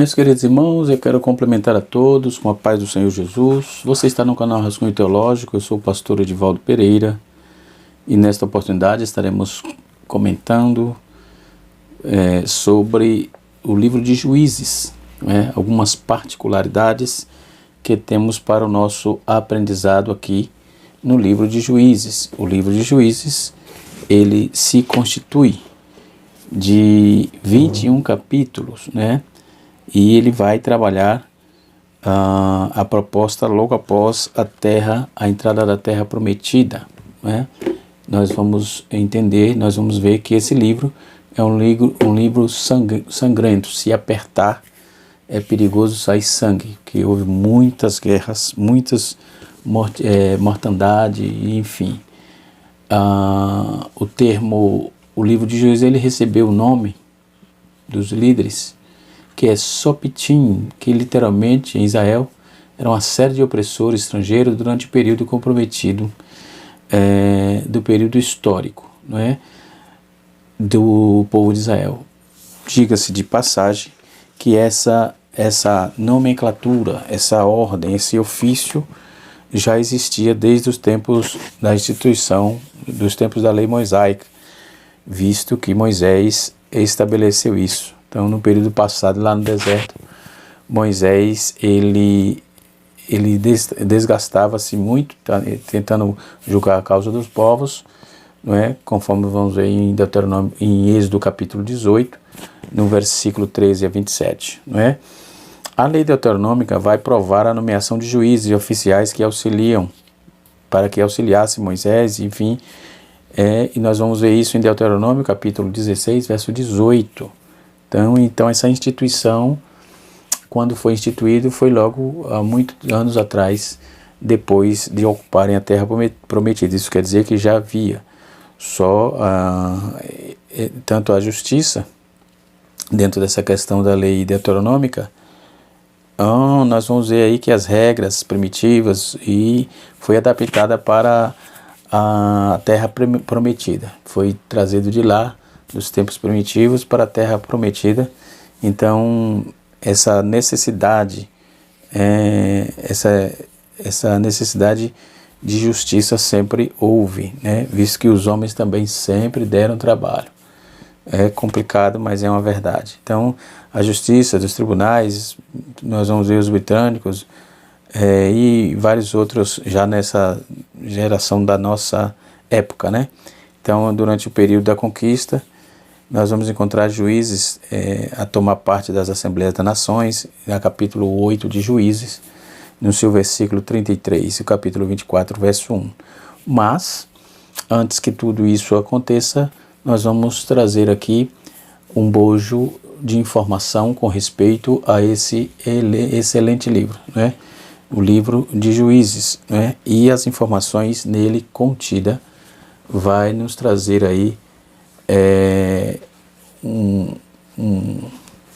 Meus queridos irmãos, eu quero cumprimentar a todos com a paz do Senhor Jesus. Você está no canal Rascunho Teológico, eu sou o pastor Edivaldo Pereira e nesta oportunidade estaremos comentando sobre o livro de Juízes, algumas particularidades que temos para o nosso aprendizado aqui no livro de Juízes. O livro de Juízes, ele se constitui de 21 capítulos, e ele vai trabalhar a proposta logo após a entrada da terra prometida. Nós vamos entender, nós vamos ver que esse livro é um livro sangrento. Se apertar, é perigoso sair sangue, que houve muitas guerras, muitas mortandade, enfim. O livro de Juízes, ele recebeu o nome dos líderes, que é Sopitim, que literalmente em Israel era uma série de opressores estrangeiros durante o período comprometido, do período histórico, do povo de Israel. Diga-se de passagem que essa nomenclatura, essa ordem, esse ofício já existia desde os tempos da instituição, dos tempos da lei mosaica, visto que Moisés estabeleceu isso. Então, no período passado, lá no deserto, Moisés, ele desgastava-se muito, tentando julgar a causa dos povos, conforme vamos ver em Deuteronômio, em Êxodo capítulo 18, no versículo 13 a 27. A lei deuteronômica vai provar a nomeação de juízes e oficiais para que auxiliasse Moisés, enfim, e nós vamos ver isso em Deuteronômio capítulo 16, verso 18. Então essa instituição, quando foi instituído, foi logo há muitos anos atrás, depois de ocuparem a terra prometida. Isso quer dizer que já havia tanto a justiça, dentro dessa questão da lei deuteronômica. Nós vamos ver aí que as regras primitivas foi adaptada para a terra prometida. Foi trazido de lá, dos tempos primitivos, para a terra prometida. Então essa necessidade de justiça sempre houve, visto que os homens também sempre deram trabalho. É complicado, mas é uma verdade. Então a justiça dos tribunais, nós vamos ver os britânicos e vários outros já nessa geração da nossa época, Então, durante o período da conquista, nós vamos encontrar juízes a tomar parte das Assembleias das Nações, no capítulo 8 de Juízes, no seu versículo 33, e o capítulo 24, verso 1. Mas, antes que tudo isso aconteça, nós vamos trazer aqui um bojo de informação com respeito a esse excelente livro, o livro de Juízes, e as informações nele contidas vai nos trazer aí um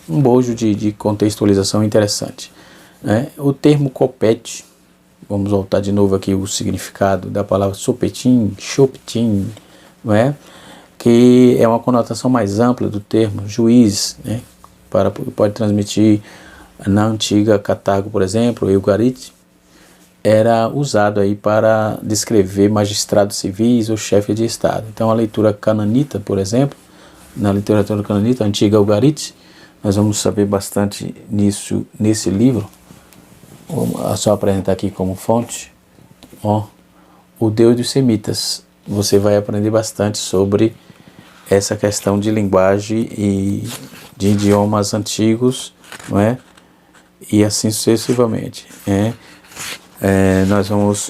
bojo de contextualização interessante. O termo copete, vamos voltar de novo aqui o significado da palavra sopetim, shoptim, que é uma conotação mais ampla do termo juiz, pode transmitir. Na antiga Catágo, por exemplo, Eugarit, era usado aí para descrever magistrados civis ou chefe de Estado. Então a leitura cananita, por exemplo, na literatura cananita, a antiga Eugarit, nós vamos saber bastante nisso nesse livro. Vou só apresentar aqui como fonte, o Deus dos Semitas. Você vai aprender bastante sobre essa questão de linguagem e de idiomas antigos, e assim sucessivamente. Nós vamos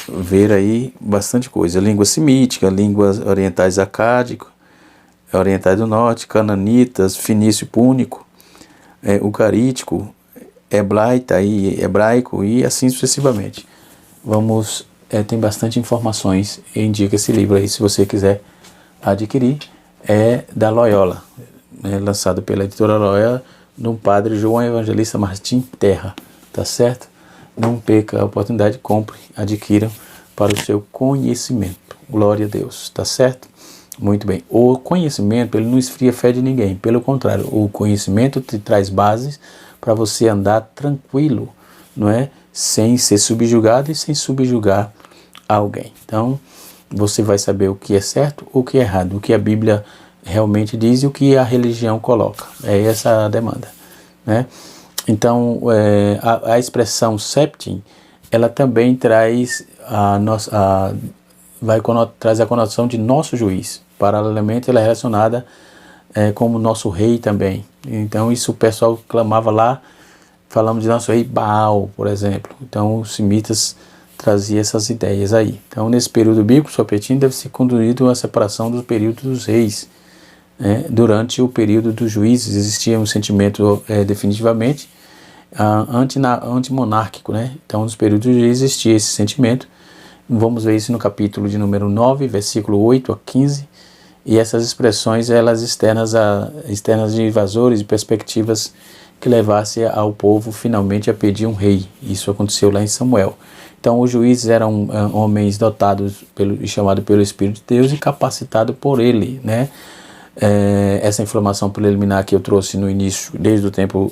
ver aí bastante coisa. Língua semítica, línguas orientais acádicas, orientais do norte, cananitas, fenício púnico, ucarítico, hebraico e assim sucessivamente. Tem bastante informações, indica esse livro aí, se você quiser adquirir, da Loyola, lançado pela editora Loyola, do padre João Evangelista Martim Terra, tá certo? Não perca a oportunidade, compre, adquira para o seu conhecimento. Glória a Deus, tá certo? Muito bem. O conhecimento, ele não esfria a fé de ninguém, pelo contrário, o conhecimento te traz bases para você andar tranquilo, não é? Sem ser subjugado e sem subjugar alguém. Então, você vai saber o que é certo, o que é errado, o que a Bíblia realmente diz e o que a religião coloca. É essa a demanda, né? Então, a expressão septim, ela também traz traz a conotação de nosso juiz. Paralelamente, ela é relacionada como nosso rei também. Então, isso o pessoal clamava lá, falamos de nosso rei Baal, por exemplo. Então, os semitas traziam essas ideias aí. Então, nesse período bíblico, Sopetim deve ser conduzido a separação do período dos reis. Durante o período dos juízes existia um sentimento definitivamente antimonárquico, né? Então, nos períodos dos juízes existia esse sentimento. Vamos ver isso no capítulo de número 9, versículo 8 a 15. E essas expressões, elas externas de invasores e perspectivas que levasse ao povo finalmente a pedir um rei. Isso aconteceu lá em Samuel. Então, os juízes eram homens dotados e chamados pelo Espírito de Deus e capacitados por ele, né? Essa informação preliminar que eu trouxe no início, desde o tempo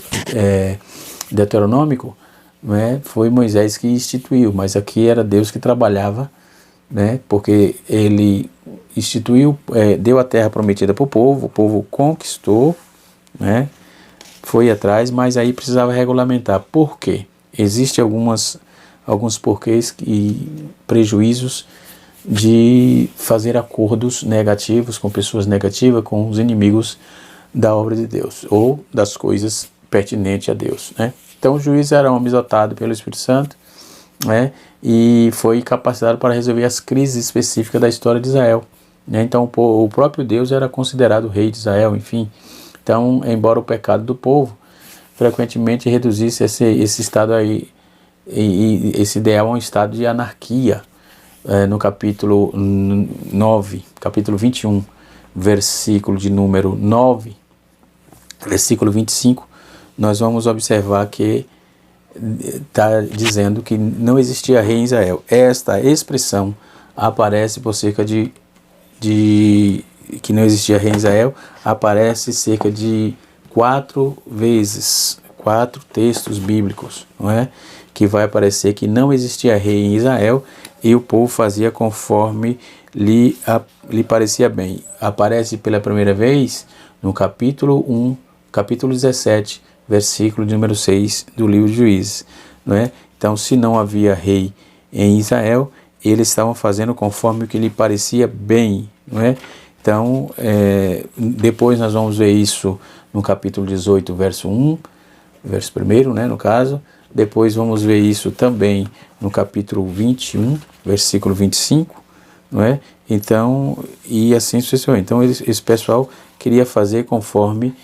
deuteronômico, né, foi Moisés que instituiu, mas aqui era Deus que trabalhava, né, porque ele instituiu, deu a terra prometida para o povo conquistou, né, foi atrás, mas aí precisava regulamentar. Por quê? Existem alguns porquês e prejuízos de fazer acordos negativos com pessoas negativas, com os inimigos da obra de Deus, ou das coisas pertinentes a Deus, né? Então o juiz era um homem dotado pelo Espírito Santo, né? E foi capacitado para resolver as crises específicas da história de Israel, né? Então o próprio Deus era considerado o rei de Israel, enfim. Então, embora o pecado do povo frequentemente reduzisse esse estado aí, e esse ideal a um estado de anarquia, no capítulo 9, capítulo 21, versículo de número 9, versículo 25, nós vamos observar que está dizendo que não existia rei em Israel. Esta expressão aparece por cerca de que não existia rei em Israel, aparece cerca de 4 vezes, 4 textos bíblicos, não é? Que vai aparecer que não existia rei em Israel e o povo fazia conforme lhe parecia bem. Aparece pela primeira vez no capítulo 1, capítulo 17, versículo de número 6 do livro de Juízes, não é? Então, se não havia rei em Israel, eles estavam fazendo conforme o que lhe parecia bem, não é? Então, depois nós vamos ver isso no capítulo 18, verso 1, verso 1, né, no caso. Depois vamos ver isso também no capítulo 21, versículo 25, não é? Então, e assim sucessivamente. Então, esse pessoal queria fazer conforme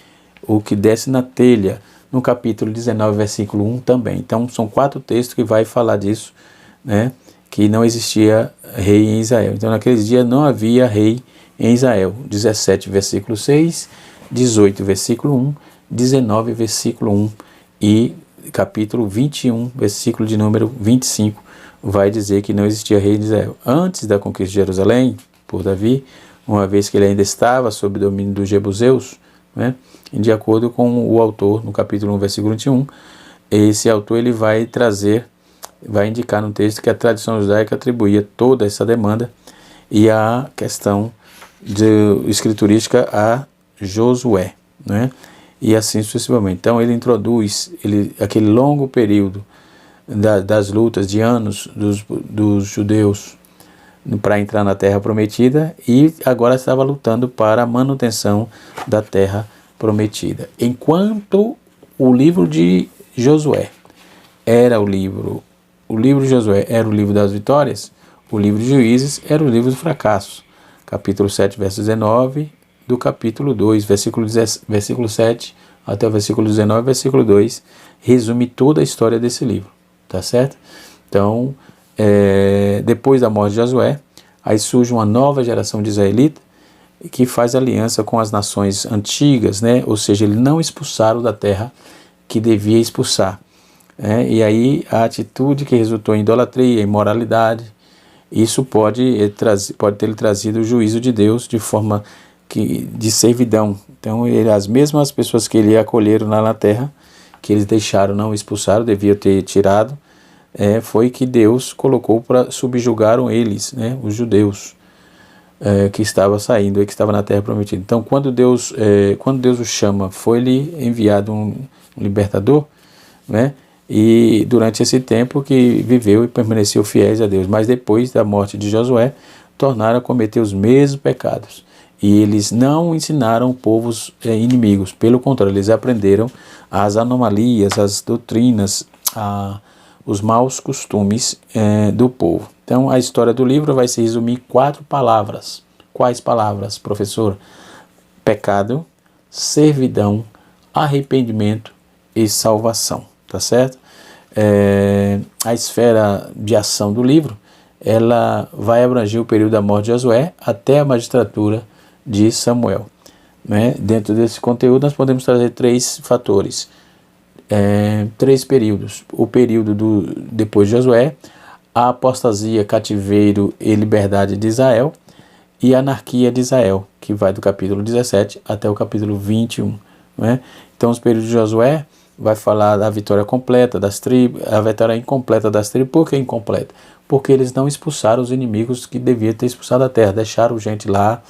o que desce na telha, no capítulo 19, versículo 1 também. Então, são 4 textos que vai falar disso, né? Que não existia rei em Israel. Então, naqueles dias não havia rei em Israel. 17, versículo 6, 18, versículo 1, 19, versículo 1 e capítulo 21, versículo de número 25, vai dizer que não existia rei de Israel. Antes da conquista de Jerusalém, por Davi, uma vez que ele ainda estava sob o domínio dos jebuseus, né, de acordo com o autor, no capítulo 1, versículo 21, esse autor ele vai indicar no texto que a tradição judaica atribuía toda essa demanda e a questão escriturística a Josué, né? E assim sucessivamente. Então ele introduz aquele longo período das lutas de anos dos judeus para entrar na terra prometida e agora estava lutando para a manutenção da terra prometida. Enquanto o livro de Josué era o livro de Josué era o livro das vitórias, o livro de Juízes era o livro do fracasso. Capítulo 7, verso 19, do capítulo 2, versículo 7 até o versículo 19, versículo 2, resume toda a história desse livro, tá certo? Então, depois da morte de Josué, aí surge uma nova geração de israelitas que faz aliança com as nações antigas, né? Ou seja, eles não expulsaram da terra que devia expulsar. E aí a atitude que resultou em idolatria, imoralidade, isso pode ter trazido o juízo de Deus de forma de servidão. Então, as mesmas pessoas que ele acolheram lá na terra, que eles deixaram, não expulsaram, devia ter tirado, foi que Deus colocou para subjugaram eles, né, os judeus, que estava saindo, que estava na terra prometida. Então, quando Deus o chama, foi-lhe enviado um libertador, né, e durante esse tempo que viveu e permaneceu fiéis a Deus. Mas depois da morte de Josué, tornaram a cometer os mesmos pecados. E eles não ensinaram povos inimigos. Pelo contrário, eles aprenderam as anomalias, as doutrinas, os maus costumes do povo. Então, a história do livro vai se resumir em 4 palavras. Quais palavras, professor? Pecado, servidão, arrependimento e salvação. Tá certo? A esfera de ação do livro, ela vai abranger o período da morte de Josué até a magistratura de Samuel, né? Dentro desse conteúdo nós podemos trazer 3 fatores, 3 períodos: o período depois de Josué, a apostasia, cativeiro e liberdade de Israel, e a anarquia de Israel, que vai do capítulo 17 até o capítulo 21, né? Então os períodos de Josué vai falar da vitória completa das tribos, a vitória incompleta das tribos. Por que incompleta? Porque eles não expulsaram os inimigos que deviam ter expulsado a terra, deixaram gente lá,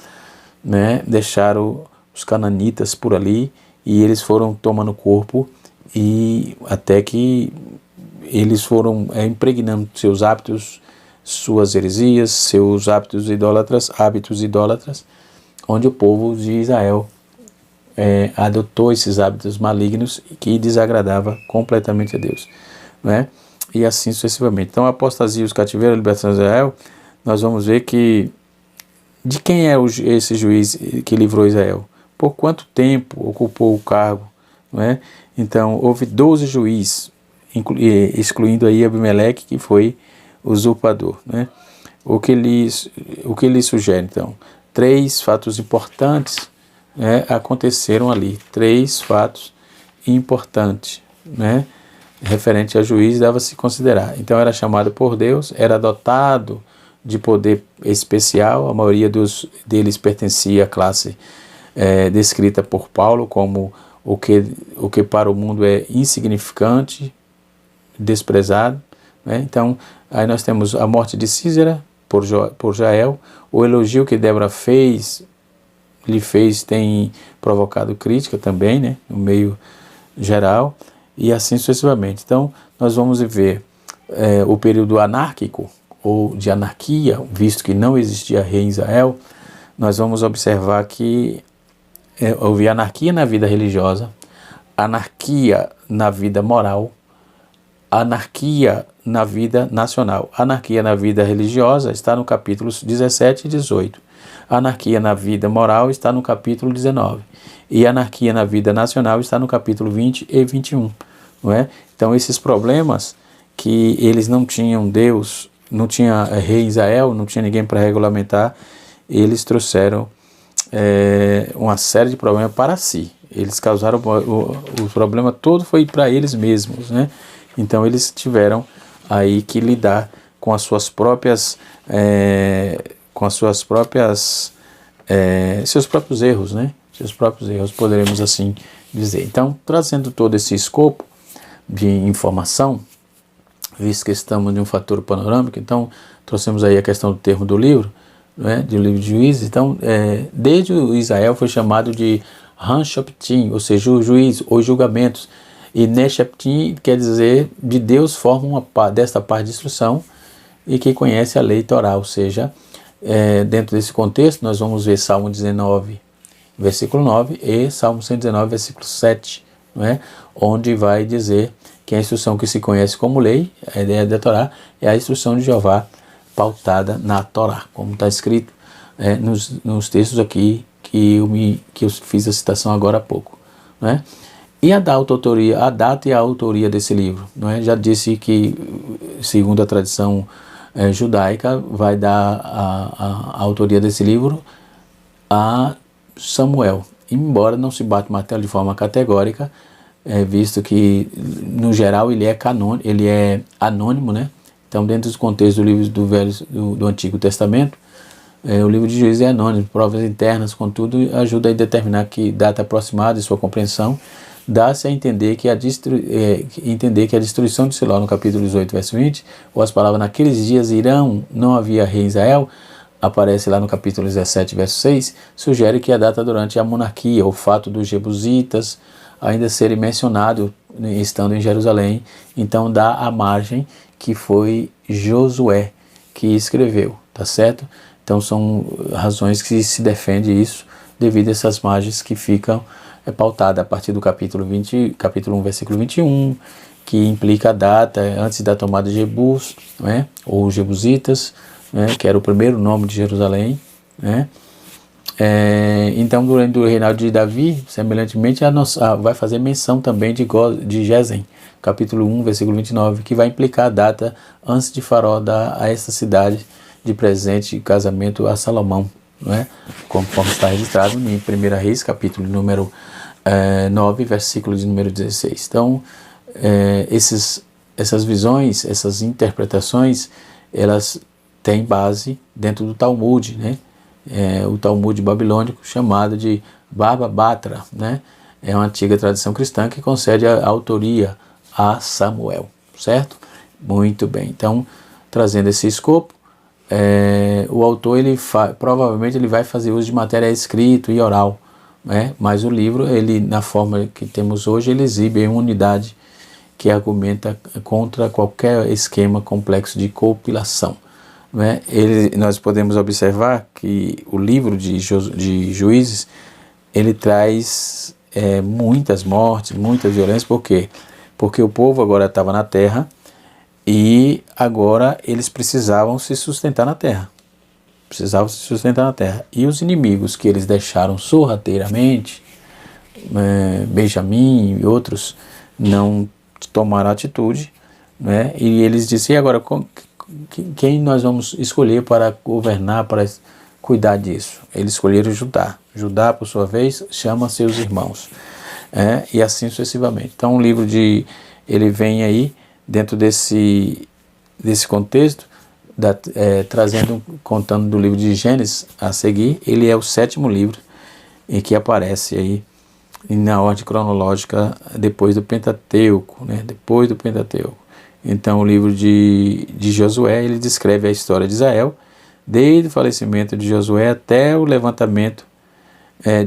né? Deixaram os cananitas por ali, e eles foram tomando corpo, e até que eles foram impregnando seus hábitos, suas heresias, seus hábitos idólatras, onde o povo de Israel adotou esses hábitos malignos que desagradava completamente a Deus, né? E assim sucessivamente. Então, a apostasia, os cativeiros, a libertação de Israel, nós vamos ver que de quem é esse juiz que livrou Israel? Por quanto tempo ocupou o cargo, né? Então, houve 12 juízes, excluindo aí Abimeleque, que foi usurpador, né? O que ele sugere, então? 3 fatos importantes aconteceram ali, 3 fatos importantes, né? Referente a juiz, dava-se considerar. Então era chamado por Deus, era dotado de poder especial, a maioria deles pertencia à classe descrita por Paulo como o que para o mundo é insignificante, desprezado, né? Então aí nós temos a morte de Sísera por Jael, o elogio que Débora lhe fez tem provocado crítica também, né, no meio geral, e assim sucessivamente. Então, nós vamos ver o período anárquico, ou de anarquia, visto que não existia rei em Israel. Nós vamos observar que houve anarquia na vida religiosa, anarquia na vida moral, anarquia na vida nacional. Anarquia na vida religiosa está no capítulos 17 e 18. Anarquia na vida moral está no capítulo 19. E anarquia na vida nacional está no capítulo 20 e 21. Não é? Então, esses problemas que eles não tinham Deus, não tinha rei em Israel, não tinha ninguém para regulamentar, eles trouxeram uma série de problemas para si. Eles causaram o problema todo foi para eles mesmos, né? Então eles tiveram aí que lidar com as suas próprias seus próprios erros, né? Seus próprios erros, poderemos assim dizer. Então, trazendo todo esse escopo de informação, visto que estamos em um fator panorâmico, então trouxemos aí a questão do termo do livro, né, do livro de Juízes. Então, desde o Israel foi chamado de Han-Shoptim, ou seja, o juiz, os julgamentos, e Ne-Shoptim quer dizer de Deus forma desta parte de instrução e que conhece a lei Torá, ou seja, dentro desse contexto nós vamos ver Salmo 19, versículo 9 e Salmo 119, versículo 7, não é? Onde vai dizer que a instrução que se conhece como lei, a ideia da Torá, é a instrução de Jeová pautada na Torá, como está escrito nos textos aqui que eu fiz a citação agora há pouco, não é? E a data e a autoria desse livro, não é? Já disse que, segundo a tradição judaica, vai dar a autoria desse livro a Samuel, embora não se bata o martelo de forma categórica, visto que, no geral, ele é anônimo, né? Então, dentro dos contextos do livro do Antigo Testamento, o livro de Juízes é anônimo, provas internas, contudo, ajuda a determinar que data aproximada e sua compreensão, dá-se a entender que a destruição de Siló, no capítulo 18, verso 20, ou as palavras naqueles dias irão, não havia rei em Israel, aparece lá no capítulo 17, verso 6, sugere que a data durante a monarquia, o fato dos jebusitas ainda serem mencionados estando em Jerusalém, então dá a margem que foi Josué que escreveu, tá certo? Então são razões que se defende isso devido a essas margens que ficam pautadas a partir do capítulo 1, versículo 21, que implica a data antes da tomada de Jebus, né, ou Jebusitas, né, que era o primeiro nome de Jerusalém, né. Então, durante o reinado de Davi, semelhantemente, vai fazer menção também de Gesem, capítulo 1, versículo 29, que vai implicar a data antes de Faraó dar a essa cidade de presente de casamento a Salomão, né? Conforme está registrado em 1 Reis, capítulo número 9, versículo de número 16. Então, essas visões, essas interpretações, elas têm base dentro do Talmud, né? O Talmud babilônico, chamado de Baba Batra, né? É uma antiga tradição cristã que concede a autoria a Samuel, certo? Muito bem. Então, trazendo esse escopo, o autor provavelmente ele vai fazer uso de matéria escrita e oral, né? Mas o livro, ele, na forma que temos hoje, ele exibe uma unidade que argumenta contra qualquer esquema complexo de compilação, né? Nós podemos observar que o livro de Juízes, ele traz muitas mortes, muitas violências. Por quê? Porque o povo agora estava na terra e agora eles precisavam se sustentar na terra. E os inimigos que eles deixaram sorrateiramente, Benjamim e outros, não tomaram atitude, né? E eles disseram: e agora quem nós vamos escolher para governar, para cuidar disso? Eles escolheram Judá. Judá, por sua vez, chama seus irmãos, e assim sucessivamente. Então o livro ele vem aí dentro desse contexto, contando do livro de Gênesis a seguir. Ele é o 7º livro em que aparece aí na ordem cronológica depois do Pentateuco, né? Depois do Pentateuco. Então o livro de Josué, ele descreve a história de Israel desde o falecimento de Josué até o levantamento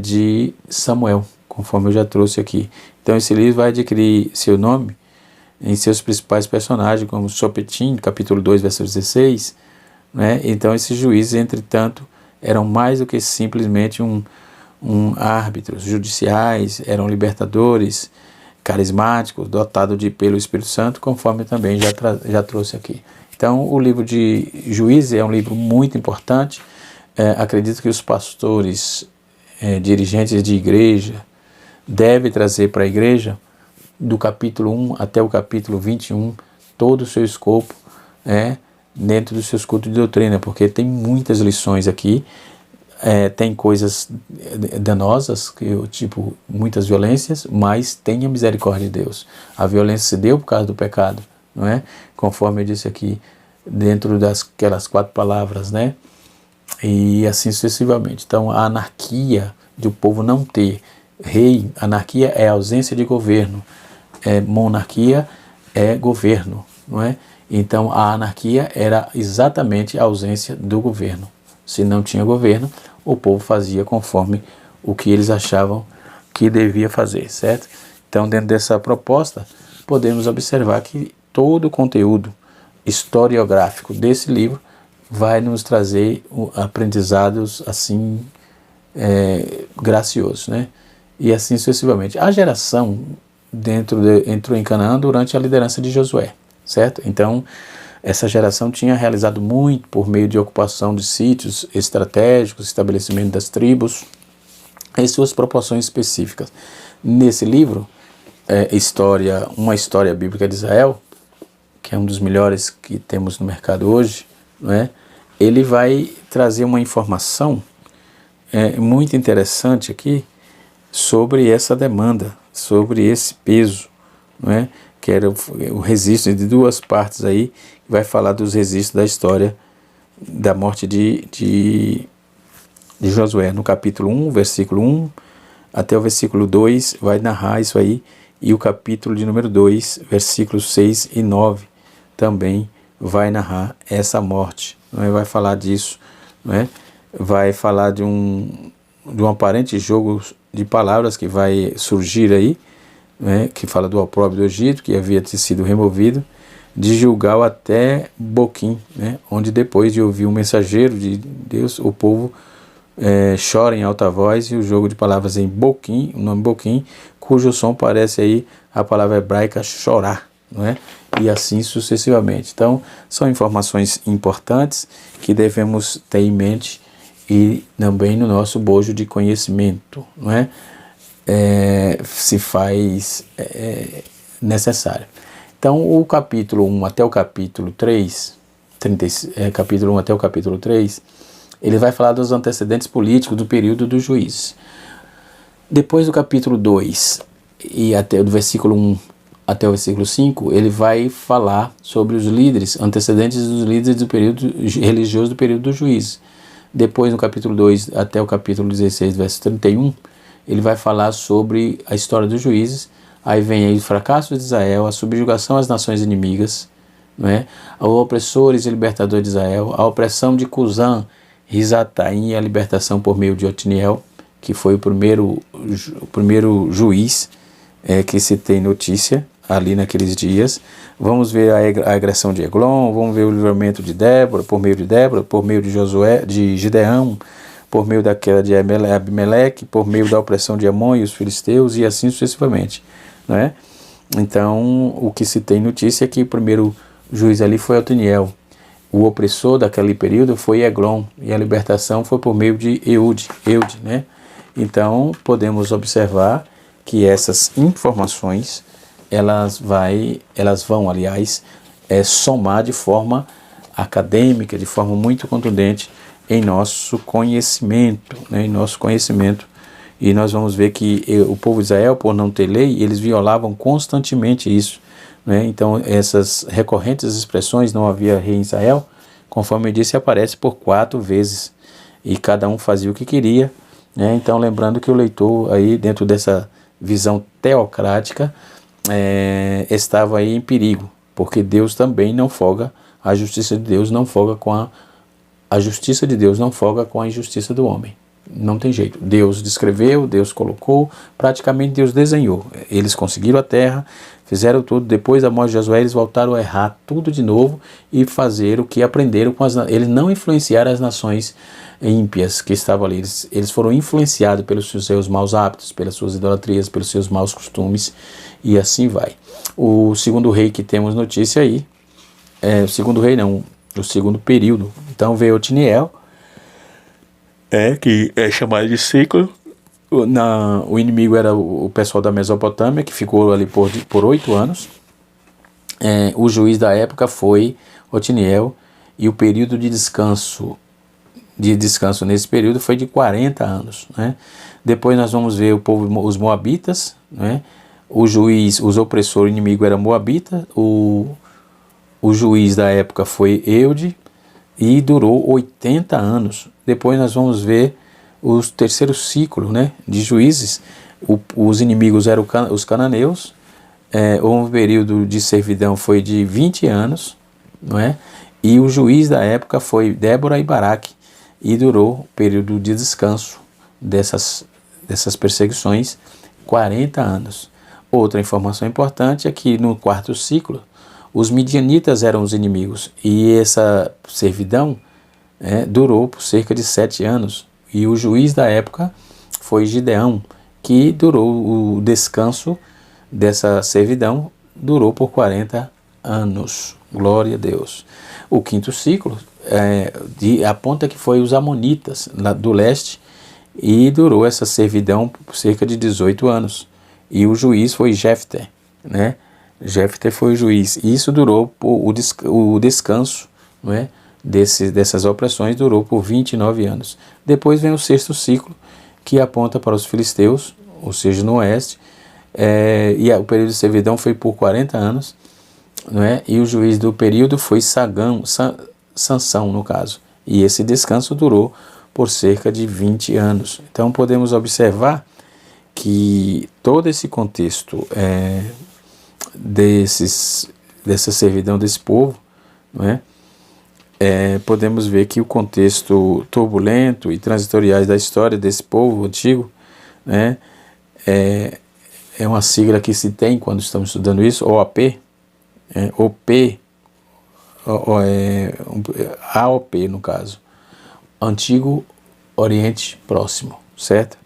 de Samuel, conforme eu já trouxe aqui. Então esse livro vai adquirir seu nome em seus principais personagens, como Sopetim, capítulo 2, versículo 16, né? Então esses juízes, entretanto, eram mais do que simplesmente árbitros judiciais, eram libertadores, carismáticos, dotados pelo Espírito Santo, conforme também já trouxe aqui. Então o livro de Juízes é um livro muito importante. Acredito que os pastores, dirigentes de igreja, devem trazer para a igreja, do capítulo 1 até o capítulo 21, todo o seu escopo, dentro dos seus cultos de doutrina, porque tem muitas lições aqui. Tem coisas danosas, tipo muitas violências, mas tem a misericórdia de Deus. A violência se deu por causa do pecado, não é? Conforme eu disse aqui, dentro daquelas 4 palavras, né? E assim sucessivamente. Então a anarquia de o povo não ter rei, anarquia é ausência de governo, monarquia é governo, não é? Então a anarquia era exatamente a ausência do governo. Se não tinha governo, o povo fazia conforme o que eles achavam que devia fazer, certo? Então, dentro dessa proposta, podemos observar que todo o conteúdo historiográfico desse livro vai nos trazer aprendizados assim graciosos, né? E assim sucessivamente. A geração entrou em Canaã durante a liderança de Josué, certo? Então, essa geração tinha realizado muito por meio de ocupação de sítios estratégicos, estabelecimento das tribos, em suas proporções específicas. Nesse livro, uma história bíblica de Israel, que é um dos melhores que temos no mercado hoje, não é? Ele vai trazer uma informação muito interessante aqui sobre essa demanda, sobre esse peso, não é? Que era o registro de 2 partes aí, que vai falar dos registros da história da morte de Josué, no capítulo 1, versículo 1, até o versículo 2 vai narrar isso aí, e o capítulo de número 2, versículos 6 e 9, também vai narrar essa morte, não é? Vai falar disso, não é? Vai falar de um aparente jogo de palavras que vai surgir aí, né, que fala do opróbrio do Egito, que havia sido removido, de Gilgal até Boquim, né, onde depois de ouvir um mensageiro de Deus, o povo chora em alta voz, e o jogo de palavras em Boquim, o nome Boquim, cujo som parece aí a palavra hebraica chorar, não é? E assim sucessivamente. Então, são informações importantes que devemos ter em mente e também no nosso bojo de conhecimento, não é? Se faz necessário. Então, o capítulo 1 até o capítulo 3, capítulo 1 até o capítulo 3, ele vai falar dos antecedentes políticos do período dos juízes. Depois do capítulo 2, e até do versículo 1 até o versículo 5, ele vai falar sobre os líderes, antecedentes dos líderes do período religioso do período dos juízes. Depois, no capítulo 2 até o capítulo 16, verso 31, ele vai falar sobre a história dos juízes. Aí vem aí o fracasso de Israel, a subjugação às nações inimigas, não é? Os opressores e libertador de Israel, a opressão de Cusã, Risataim e a libertação por meio de Otniel, que foi o primeiro juiz que se tem notícia ali naqueles dias. Vamos ver a agressão de Eglon, vamos ver o livramento de Débora, por meio de Josué, de Gideão, por meio da queda de Abimeleque, por meio da opressão de Amon e os filisteus, e assim sucessivamente, não é? Então, o que se tem notícia é que o primeiro juiz ali foi Otniel. O opressor daquele período foi Eglon, e a libertação foi por meio de Eude, né? Então, podemos observar que essas informações, elas vão, aliás, somar de forma acadêmica, de forma muito contundente em nosso conhecimento, né? E nós vamos ver que o povo de Israel, por não ter lei, eles violavam constantemente isso, né? Então, essas recorrentes expressões, não havia rei em Israel, conforme eu disse, aparece por 4 vezes, e cada um fazia o que queria, né? Então, lembrando que o leitor aí, dentro dessa visão teocrática, estava aí em perigo, porque Deus também não folga, a justiça de Deus não folga com a justiça de Deus não folga com a injustiça do homem. Não tem jeito. Deus descreveu, Deus colocou, praticamente Deus desenhou. Eles conseguiram a terra, fizeram tudo. Depois da morte de Josué, eles voltaram a errar tudo de novo e fazer o que aprenderam com eles não influenciaram as nações ímpias que estavam ali. Eles foram influenciados pelos seus maus hábitos, pelas suas idolatrias, pelos seus maus costumes, e assim vai. O segundo rei que temos notícia aí, o segundo rei não, o segundo período. Então veio Otniel, que é chamado de ciclo. O inimigo era o pessoal da Mesopotâmia, que ficou ali por 8 anos. O juiz da época foi Otniel, e o período de descanso nesse período foi de 40 anos. Né? Depois nós vamos ver os moabitas, né? Os opressores, o inimigo era moabita, o juiz da época foi Eude, e durou 80 anos. Depois nós vamos ver o terceiro ciclo, né, de juízes. Os inimigos eram os cananeus. Um período de servidão foi de 20 anos, não é? E o juiz da época foi Débora e Baraque, e durou o período de descanso dessas perseguições, 40 anos. Outra informação importante é que no quarto ciclo, os midianitas eram os inimigos, e essa servidão durou por cerca de 7 anos, e o juiz da época foi Gideão, que durou o descanso dessa servidão, durou por 40 anos. Glória a Deus. O quinto ciclo aponta que foi os amonitas lá do leste, e durou essa servidão por cerca de 18 anos, e o juiz foi Jefté, né? Jefté foi o juiz, e isso durou o descanso, não é? Dessas opressões durou por 29 anos. Depois vem o sexto ciclo, que aponta para os filisteus, ou seja, no oeste, e o período de servidão foi por 40 anos, não é? E o juiz do período foi Sansão, no caso, e esse descanso durou por cerca de 20 anos. Então podemos observar que todo esse contexto dessa servidão desse povo, não é? Podemos ver que o contexto turbulento e transitoriais da história desse povo antigo, né, é uma sigla que se tem quando estamos estudando isso, OAP, OP, AOP no caso, Antigo Oriente Próximo, certo?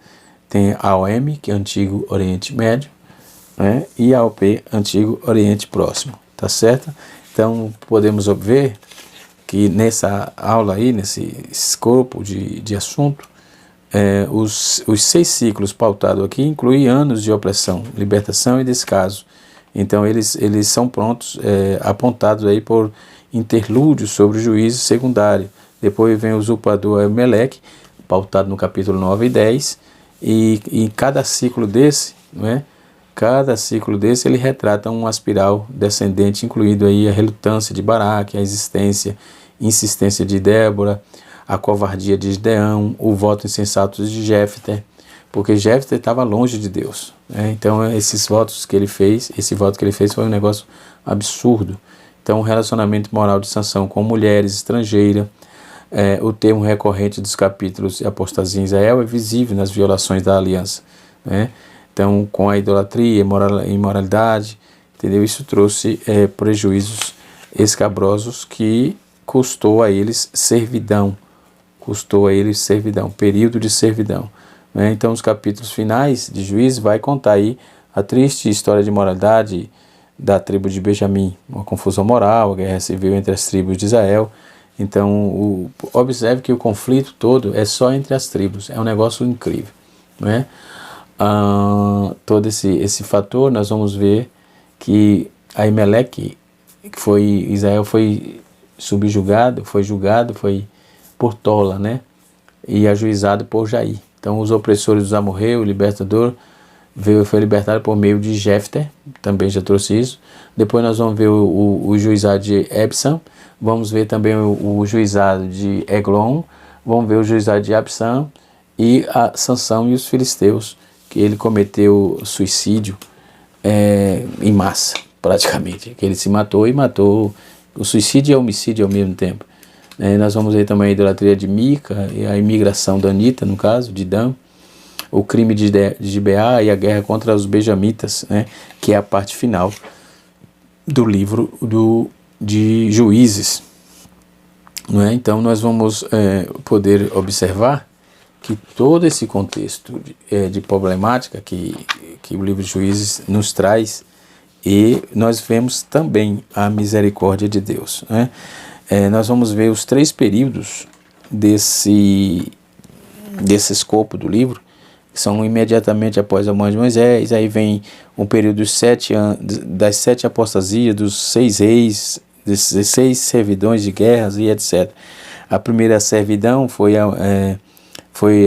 Tem AOM, que é Antigo Oriente Médio, né, e AOP, Antigo Oriente Próximo, tá certo? Então podemos ver que nessa aula aí, nesse escopo de assunto, os 6 ciclos pautados aqui incluem anos de opressão, libertação e descaso. Então eles são prontos, apontados aí por interlúdios sobre o juízo secundário. Depois vem o usurpador Emelec, pautado no capítulo 9 e 10, e em cada ciclo desse, não é? Cada ciclo desse ele retrata uma espiral descendente, incluindo aí a relutância de Baraque, a insistência de Débora, a covardia de Gideão, o voto insensato de Jefté, porque Jefté estava longe de Deus, né? Então esse voto que ele fez foi um negócio absurdo. Então o relacionamento moral de Sansão com mulheres estrangeiras, o termo recorrente dos capítulos de apostasia em Israel é visível nas violações da aliança, né? Então, com a idolatria, imoralidade, entendeu? Isso trouxe prejuízos escabrosos que custou a eles servidão, período de servidão, né? Então, os capítulos finais de Juízes vai contar aí a triste história de moralidade da tribo de Benjamim, uma confusão moral, a guerra civil entre as tribos de Israel. Então, observe que o conflito todo é só entre as tribos, é um negócio incrível, né? Todo esse fator, nós vamos ver que Aimeleque, Israel foi julgado por Tola, né? E ajuizado por Jair. Então os opressores dos amorreus, o libertador, foi libertado por meio de Jefté, também já trouxe isso. Depois nós vamos ver o juizado de Ebsam, vamos ver também o juizado de Eglon, vamos ver o juizado de Absam e a Sansão e os filisteus, que ele cometeu suicídio em massa, praticamente, que ele se matou e matou. O suicídio e o homicídio ao mesmo tempo. Nós vamos ver também a idolatria de Mica, e a imigração danita, no caso, de Dan, o crime de Gibeá e a guerra contra os benjamitas, né, que é a parte final do livro de Juízes. Não é? Então nós vamos poder observar que todo esse contexto de problemática que o livro de Juízes nos traz, e nós vemos também a misericórdia de Deus, né? Nós vamos ver os 3 períodos desse escopo do livro, que são imediatamente após a morte de Moisés. Aí vem um período das 7 apostasias, dos 6 reis, desses 6 servidões de guerras e etc. A primeira servidão foi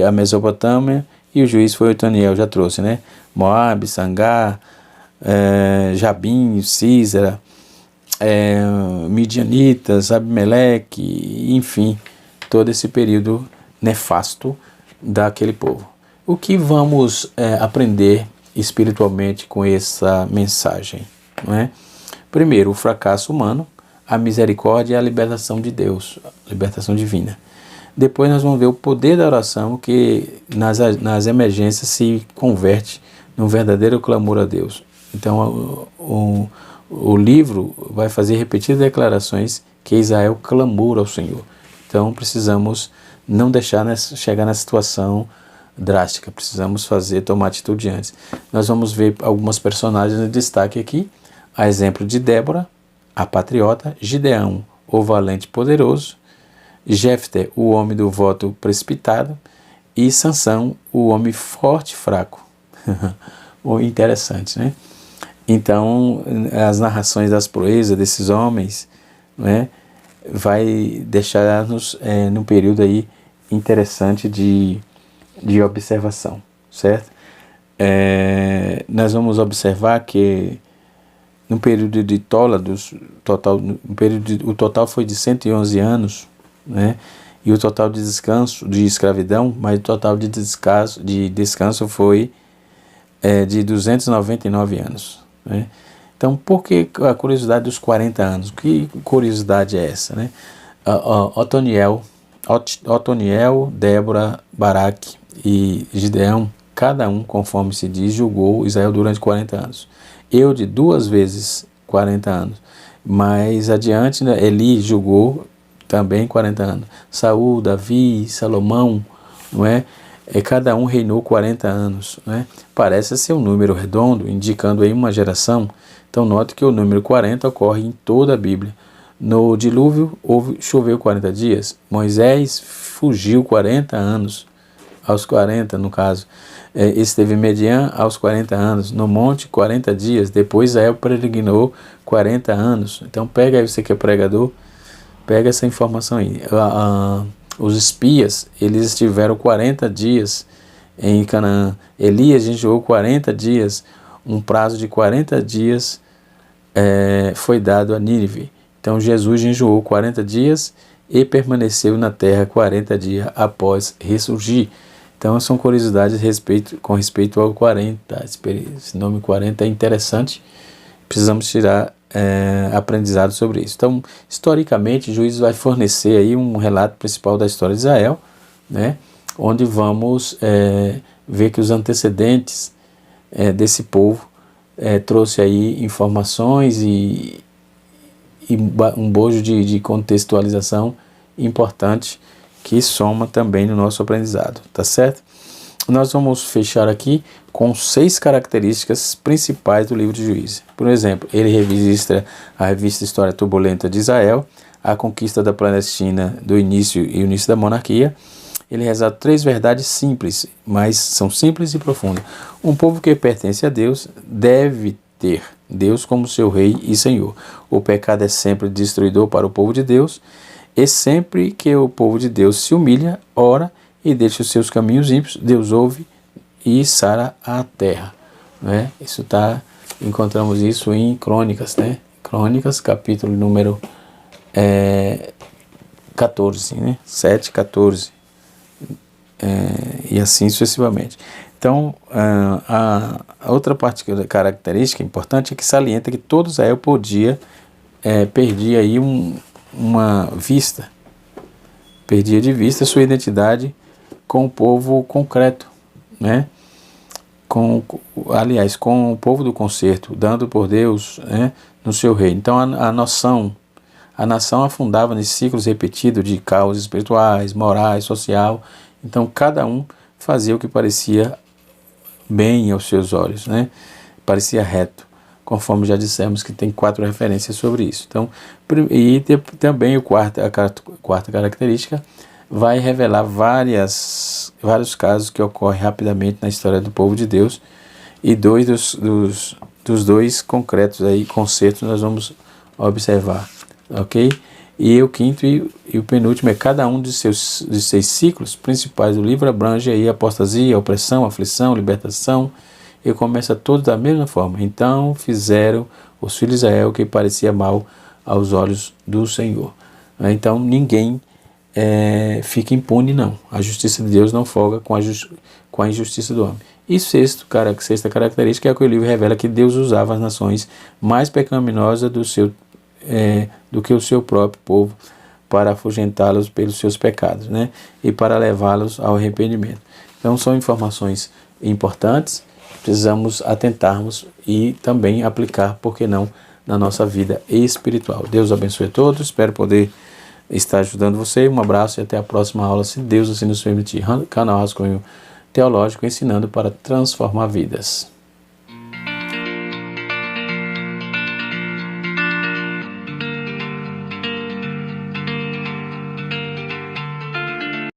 a Mesopotâmia, e o juiz foi o Otaniel, já trouxe, né? Moabe, Sangar, Jabim, Sísera, Midianitas, Abimeleque, enfim, todo esse período nefasto daquele povo. O que vamos aprender espiritualmente com essa mensagem, não é? Primeiro, o fracasso humano, a misericórdia e a libertação de Deus, a libertação divina. Depois nós vamos ver o poder da oração, que nas emergências se converte num verdadeiro clamor a Deus. Então o livro vai fazer repetidas declarações que Israel clamou ao Senhor. Então precisamos não deixar chegar na situação drástica, precisamos tomar atitude antes. Nós vamos ver algumas personagens em destaque aqui, a exemplo de Débora, a patriota, Gideão, o valente poderoso, Jefté, o homem do voto precipitado, e Sansão, o homem forte e fraco. Interessante, né? Então, as narrações das proezas desses homens, né, vai deixar-nos num período aí interessante de observação, certo? Nós vamos observar que no período de Tola, o total foi de 111 anos, né? E o total de descanso, de escravidão, mas o total de descanso foi de 299 anos. Né? Então, por que a curiosidade dos 40 anos? Que curiosidade é essa? Né? Otoniel, Débora, Baraque e Gideão, cada um, conforme se diz, julgou Israel durante 40 anos. De 2 vezes 40 anos. Mais adiante, né, Eli julgou também 40 anos. Saul, Davi, Salomão, não é? Cada um reinou 40 anos. Né? Parece ser um número redondo, indicando aí uma geração. Então note que o número 40 ocorre em toda a Bíblia. No dilúvio choveu 40 dias. Moisés fugiu 40 anos. Aos 40, no caso. Esteve em Mediã aos 40 anos. No monte, 40 dias. Depois Israel peregrinou 40 anos. Então pega aí, você que é pregador, pega essa informação aí. Os espias, eles estiveram 40 dias em Canaã. Elias jejuou 40 dias. Um prazo de 40 dias foi dado a Nínive. Então Jesus jejuou 40 dias e permaneceu na terra 40 dias após ressurgir. Então são curiosidades com respeito ao 40. Esse nome 40 é interessante. Precisamos tirar aprendizado sobre isso. Então, historicamente, Juízes vai fornecer aí um relato principal da história de Israel, né? Onde vamos ver que os antecedentes desse povo trouxe aí informações e um bojo de contextualização importante que soma também no nosso aprendizado, tá certo? Nós vamos fechar aqui com 6 características principais do livro de Juízes. Por exemplo, ele registra a revista História Turbulenta de Israel, a conquista da Palestina do início e o início da monarquia. Ele ressalta 3 verdades simples, mas são simples e profundas. Um povo que pertence a Deus deve ter Deus como seu rei e senhor. O pecado é sempre destruidor para o povo de Deus, e sempre que o povo de Deus se humilha, ora e deixa os seus caminhos ímpios, Deus ouve e sara a terra. Né? Encontramos isso em Crônicas, né? Crônicas, capítulo número 14, né? 7, 14, e assim sucessivamente. Então, a outra característica importante é que salienta que todo Israel perdia aí uma vista, perdia de vista sua identidade com o povo concreto, né? Com o povo do concerto, dando por Deus, né, no seu reino. Então a nação afundava nesses ciclos repetidos de causas espirituais, morais, social. Então cada um fazia o que parecia bem aos seus olhos, né? Parecia reto, conforme já dissemos que tem 4 referências sobre isso. Então, também a quarta característica vai revelar vários casos que ocorrem rapidamente na história do povo de Deus, e dos 2 concretos aí, concertos, nós vamos observar, ok? E o quinto e o penúltimo é cada um de 6 ciclos principais do livro abrange aí apostasia, opressão, aflição, libertação, e começa todos da mesma forma. Então fizeram os filhos de Israel o que parecia mal aos olhos do Senhor. Então ninguém fica impune, não. A justiça de Deus não folga com a injustiça do homem. E sexta característica é que o livro revela que Deus usava as nações mais pecaminosas do que o seu próprio povo para afugentá-los pelos seus pecados, né? E para levá-los ao arrependimento. Então são informações importantes, precisamos atentarmos e também aplicar, por que não, na nossa vida espiritual. Deus abençoe a todos, espero poder estar ajudando você. Um abraço e até a próxima aula, se Deus assim nos permitir. Canal Rascunho Teológico, ensinando para transformar vidas.